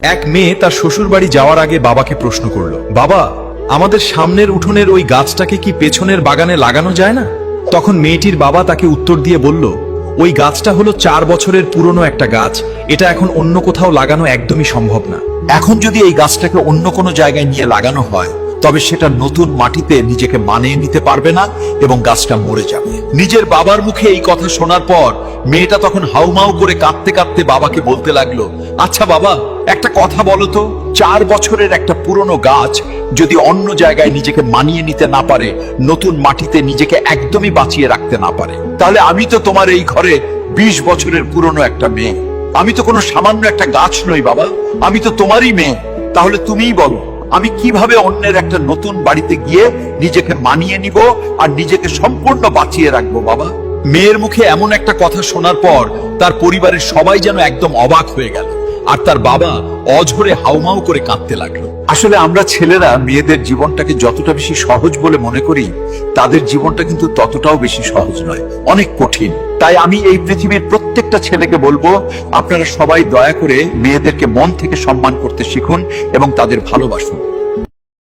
এক মেয়ে তার শ্বশুর বাড়ি যাওয়ার আগে বাবাকে প্রশ্ন করলো, বাবা, আমাদের সামনের উঠোনের ওই গাছটাকে কি পেছনের বাগানে লাগানো যায় না? তখন মেয়েটির বাবা তাকে উত্তর দিয়ে বলল, ওই গাছটা হলো 4 বছরের পুরনো একটা গাছ, এটা এখন অন্য কোথাও লাগানো একদমই সম্ভব না। এখন যদি এই গাছটাকে অন্য কোনো জায়গায় নিয়ে লাগানো হয়, তবে সেটা নতুন মাটিতে নিজেকে মানিয়ে নিতে পারবে না এবং গাছটা মরে যাবে। নিজের বাবার মুখে এই কথা শোনার পর মেয়েটা তখন হাউমাউ করে কাঁদতে কাঁদতে বাবাকে বলতে লাগলো, আচ্ছা বাবা, একটা কথা বলো তো, 4 বছরের একটা পুরনো গাছ যদি অন্য জায়গায় নিজেকে মানিয়ে নিতে না পারে, নতুন মাটিতে নিজেকে একদমই বাঁচিয়ে রাখতে না পারে, তাহলে আমি তো তোমার এই ঘরে 20 বছরের পুরনো একটা মেয়ে। আমি তো কোনো সামান্য একটা গাছ নই বাবা, আমি তো তোমারই মেয়ে। তাহলে তুমিই বলো, আমি কিভাবে অন্যের একটা নতুন বাড়িতে গিয়ে নিজেকে মানিয়ে নিব আর নিজেকে সম্পূর্ণ বাঁচিয়ে রাখবো বাবা? মেয়ের মুখে এমন একটা কথা শোনার পর তার পরিবারের সবাই যেন একদম অবাক হয়ে গেল, আর তার বাবা অঝরে হাউমাউ করে কাঁদতে লাগলো। আসলে আমরা ছেলেরা মেয়েদের জীবনটাকে যতটা বেশি সহজ বলে মনে করি, তাদের জীবনটা কিন্তু ততটাও বেশি সহজ নয়, অনেক কঠিন। তাই আমি এই পৃথিবীর প্রত্যেকটা ছেলেকে বলবো, আপনারা সবাই দয়া করে মেয়েদেরকে মন থেকে সম্মান করতে শিখুন এবং তাদের ভালোবাসুন।